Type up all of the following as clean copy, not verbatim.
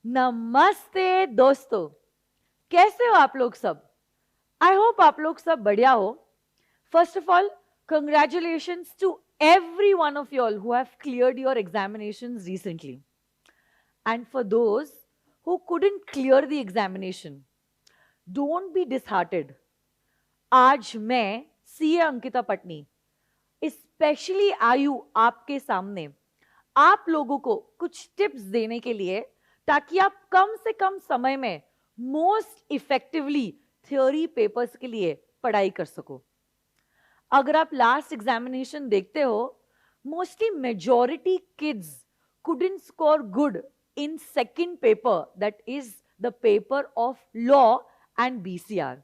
नमस्ते दोस्तों, कैसे हो आप लोग सब? आई होप आप लोग सब बढ़िया हो. First of all, congratulations to every one of you all who have cleared your examinations recently. And for those who couldn't clear the examination, don't be disheartened. आज मैं सीए अंकिता पटनी स्पेशली आयु आपके सामने आप लोगों को कुछ टिप्स देने के लिए, ताकि आप कम से कम समय में मोस्ट इफेक्टिवली थ्योरी पेपर्स के लिए पढ़ाई कर सको. अगर आप लास्ट एग्जामिनेशन देखते हो, mostly majority kids couldn't score good in second paper, that is the paper of law and BCR.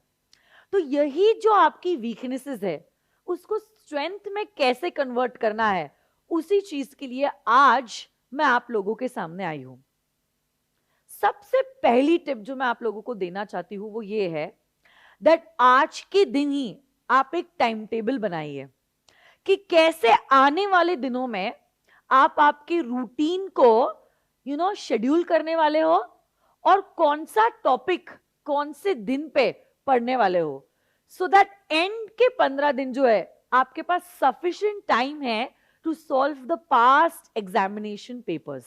तो यही जो आपकी वीकनेसेस है, उसको स्ट्रेंथ में कैसे कन्वर्ट करना है, उसी चीज के लिए आज मैं आप लोगों के सामने आई हूं. सबसे पहली टिप जो मैं आप लोगों को देना चाहती हूं वो ये है दैट आज के दिन ही आप एक टाइम टेबल बनाइए कि कैसे आने वाले दिनों में आप आपके रूटीन को शेड्यूल करने वाले हो और कौन सा टॉपिक कौन से दिन पे पढ़ने वाले हो, सो दैट एंड के 15 दिन जो है आपके पास सफिशिएंट टाइम है to solve the past examination papers.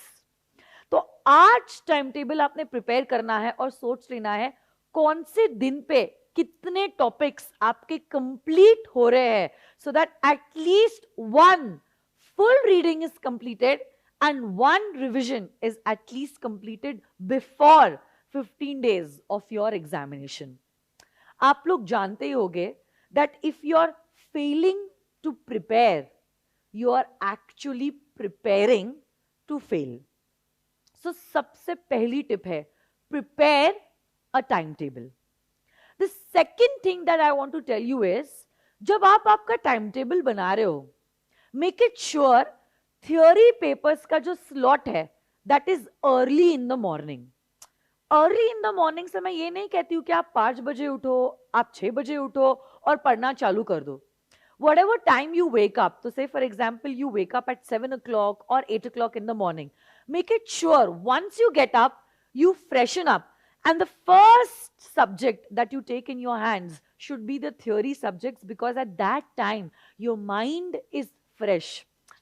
तो आज टाइम टेबल आपने प्रिपेयर करना है और सोच लेना है कौन से दिन पे कितने टॉपिक्स आपके कंप्लीट हो रहे हैं, so that at least one full reading is completed and one revision is at least completed before 15 days of your examination. आप लोग जानते ही होंगे that if you are failing to prepare, you are actually preparing to fail. So सबसे पहली tip है prepare a timetable. The second thing that I want to tell you is जब आप आपका टाइम टेबल बना रहे हो, make it sure theory papers का जो स्लॉट है that is early in the morning. Early in the morning से मैं ये नहीं कहती हूँ कि आप 5 बजे उठो, आप 6 बजे उठो और पढ़ना चालू कर दो. Whatever time you wake up, so say for example you wake up at 7 o'clock or 8 o'clock in the morning, make it sure once you get up, you freshen up, and the first subject that you take in your hands should be the theory subjects, because at that time your mind is fresh.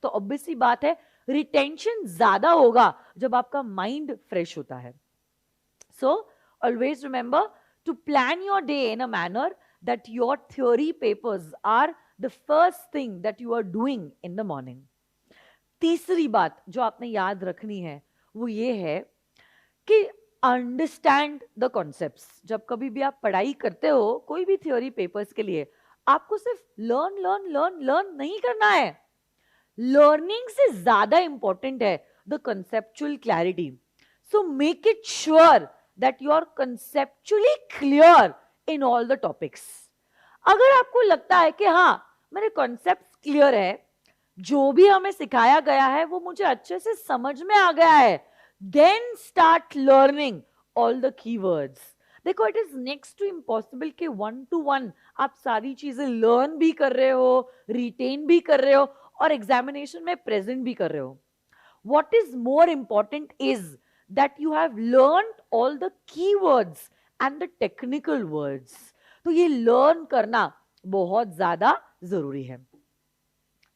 तो obviously बात है retention ज्यादा होगा जब आपका mind fresh होता है. So always remember to plan your day in a manner that your theory papers are the first thing that you are doing in the morning. तीसरी बात जो आपने याद रखनी है वो ये है कि अंडरस्टैंड द कॉन्सेप्ट्स. जब कभी भी आप पढ़ाई करते हो कोई भी थ्योरी पेपर्स के लिए, आपको सिर्फ लर्न लर्न लर्न लर्न नहीं करना है. लर्निंग से ज्यादा इंपॉर्टेंट है the conceptual clarity. So make it sure that you are conceptually clear in all the topics. अगर आपको लगता है कि हाँ मेरे कॉन्सेप्ट क्लियर है, जो भी हमें सिखाया गया है वो मुझे अच्छे से समझ में आ गया है, then start learning all the keywords. देखो it is next to impossible कि 1 to 1 आप सारी चीजें लर्न भी कर रहे हो, रिटेन भी कर रहे हो और एग्जामिनेशन में प्रेजेंट भी कर रहे हो. What is more important is that you have learn all the keywords and the technical words. तो ये लर्न करना बहुत ज्यादा जरूरी है.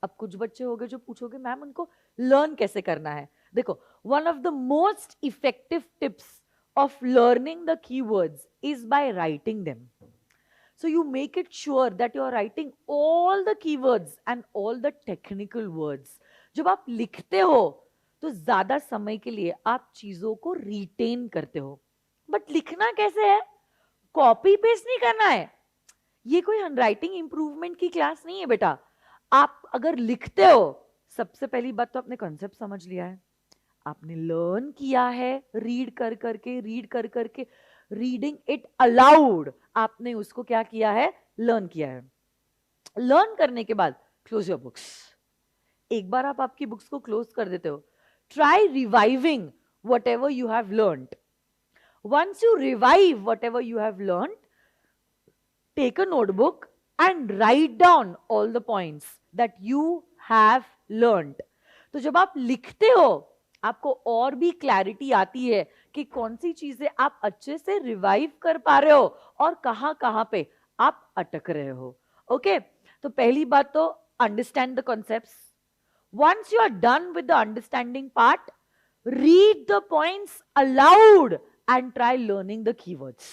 अब कुछ बच्चे होंगे जो पूछोगे मैम उनको लर्न कैसे करना है. देखो one of the most effective tips of learning the keywords is by writing them. So you make it sure that you are writing all the keywords and all the technical words. जब आप लिखते हो तो ज्यादा समय के लिए आप चीजों को रिटेन करते हो. बट लिखना कैसे है? कॉपी पेस्ट नहीं करना है. ये कोई हैंडराइटिंग इंप्रूवमेंट की क्लास नहीं है बेटा. आप अगर लिखते हो, सबसे पहली बात तो आपने कॉन्सेप्ट समझ लिया है, आपने लर्न किया है रीड कर करके रीडिंग इट अलाउड, आपने उसको क्या किया है, लर्न किया है. लर्न करने के बाद क्लोज योर बुक्स. एक बार आप आपकी बुक्स को क्लोज कर देते हो, try reviving whatever you have learn. Once you revive whatever you have learn, take a notebook and write down all the points that you have learn. तो जब आप लिखते हो आपको और भी क्लैरिटी आती है कि कौन सी चीजें आप अच्छे से रिवाइव कर पा रहे हो और कहाँ कहाँ पे आप अटक रहे हो. ओके, तो पहली बात तो understand the concepts. Once you are done with the understanding part, read the points aloud and try learning the keywords.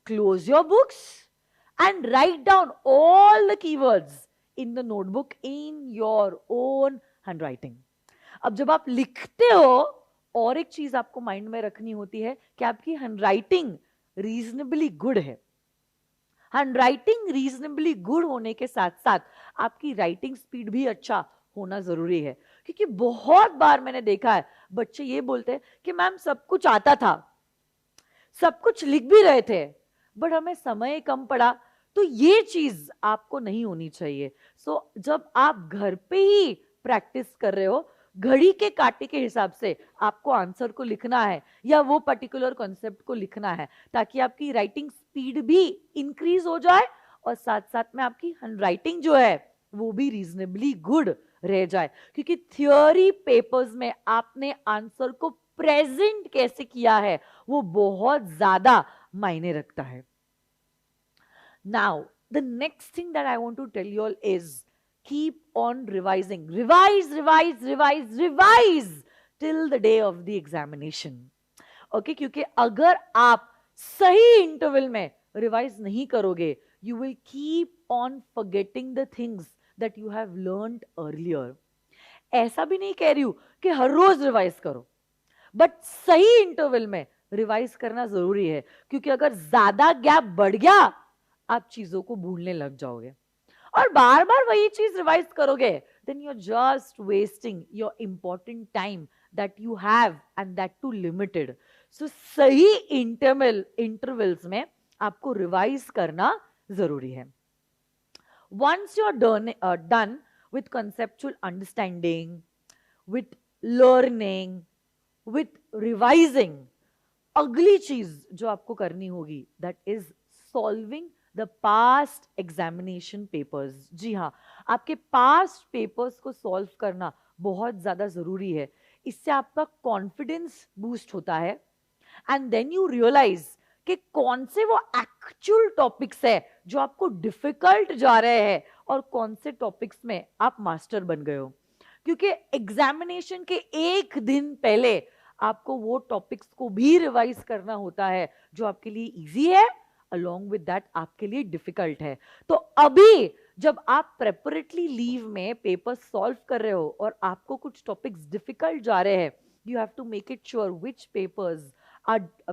Close your books and write down all the keywords in the notebook in your own handwriting. अब जब आप लिखते हो, और एक चीज आपको mind में रखनी होती है कि आपकी हैंडराइटिंग रीजनेबली गुड है. हैंडराइटिंग रीजनेबली गुड होने के साथ साथ आपकी राइटिंग स्पीड भी अच्छा होना जरूरी है. क्योंकि बहुत बार मैंने देखा है बच्चे ये बोलते हैं कि मैम सब कुछ आता था, सब कुछ लिख भी रहे थे, बट हमें समय कम पड़ा. तो ये चीज आपको नहीं होनी चाहिए. सो जब आप घर पे ही प्रैक्टिस कर रहे हो, घड़ी के कांटे के हिसाब से आपको आंसर को लिखना है या वो पर्टिकुलर कॉन्सेप्ट को लिखना है, ताकि आपकी राइटिंग स्पीड भी इंक्रीज हो जाए और साथ साथ में आपकी हैंडराइटिंग जो है वो भी रीजनेबली गुड रह जाए. क्योंकि थियोरी पेपर्स में आपने आंसर को प्रेजेंट कैसे किया है वो बहुत ज्यादा मायने रखता है. Now the next thing that I want to tell you all is keep on revising. Revise till the day of the examination. Okay, क्योंकि अगर आप सही इंटरवल में रिवाइज नहीं करोगे, you will keep on forgetting the things that you have learned earlier. ऐसा भी नहीं कह रही हूं कि हर रोज रिवाइज करो, बट सही इंटरवल में रिवाइज करना जरूरी है. क्योंकि अगर ज्यादा गैप बढ़ गया, आप चीजों को भूलने लग जाओगे और बार बार वही चीज रिवाइज करोगे, then you're just wasting your important time that you have and that too limited. So सही इंटरवल्स में आपको रिवाइज करना जरूरी है. Once you're done with conceptual understanding, with learning, with revising, अगली चीज जो आपको करनी होगी that is solving the past examination papers. जी हाँ, आपके पास्ट पेपर्स को सॉल्व करना बहुत ज्यादा जरूरी है. इससे आपका कॉन्फिडेंस बूस्ट होता है एंड देन यू रियलाइज कि कौन से वो एक्चुअल टॉपिक्स है जो आपको डिफिकल्ट जा रहे हैं और कौन से टॉपिक्स में आप मास्टर बन गए हो. क्योंकि एग्जामिनेशन के एक दिन पहले आपको वो टॉपिक्स को भी रिवाइज करना होता है जो आपके लिए इजी है, along with that आपके लिए डिफिकल्ट है. तो अभी जब आप प्रेपरेटरी लीव में पेपर सॉल्व कर रहे हो और आपको कुछ टॉपिक्स डिफिकल्ट जा रहे हैं, you have to make it sure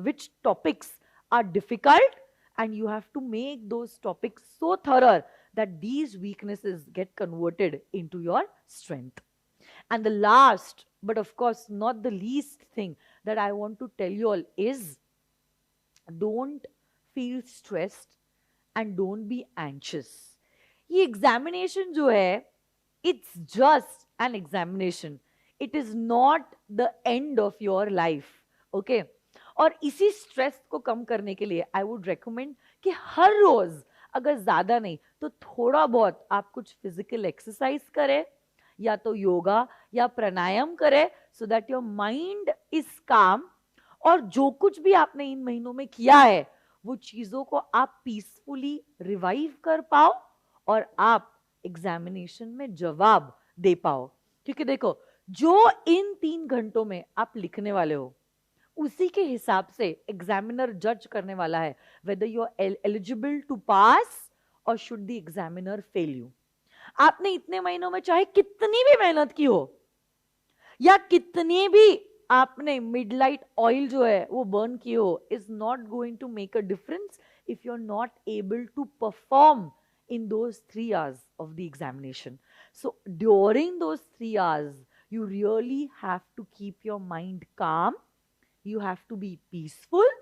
which topics are difficult and you have to make those topics so thorough that these weaknesses get converted into your strength. And the last, but of course not the least thing that I want to tell you all is don't feel stressed and don't be anxious. ये examination जो है, it's just an examination. It is not the end of your life. Okay? और इसी stress को कम करने के लिए I would recommend कि हर रोज अगर ज्यादा नहीं तो थोड़ा बहुत आप कुछ फिजिकल एक्सरसाइज करें, या तो योगा या प्राणायाम करें, so that your mind is काम. और जो कुछ भी आपने इन महीनों में किया है वो चीजों को आप पीसफुली रिवाइव कर पाओ और आप एग्जामिनेशन में जवाब दे पाओ. क्योंकि देखो, जो इन 3 घंटों में आप लिखने वाले हो उसी के हिसाब से एग्जामिनर जज करने वाला है whether you are eligible to pass or should the examiner fail you. आपने इतने महीनों में चाहे कितनी भी मेहनत की हो या कितनी भी आपने मिडलाइट ऑयल जो है वो बर्न की हो, is not going to make a difference if you are not able to perform in those 3 hours of the examination. So during those 3 hours, you really have to keep your mind calm, you have to be peaceful,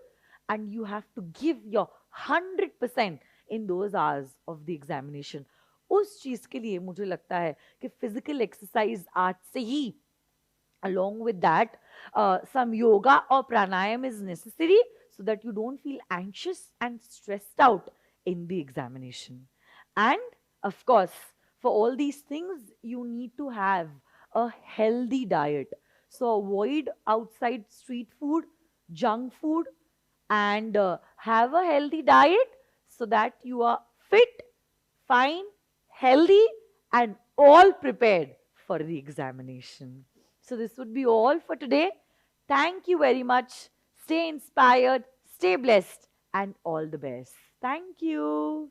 and you have to give your 100% in those hours of the examination. उस चीज के लिए मुझे लगता है कि physical exercise आज से ही, along with that, some yoga or pranayam is necessary so that you don't feel anxious and stressed out in the examination. And of course, for all these things, you need to have a healthy diet. So avoid outside street food, junk food and have a healthy diet so that you are fit, fine, healthy, and all prepared for the examination. So, this would be all for today. Thank you very much. Stay inspired, stay blessed, and all the best. Thank you.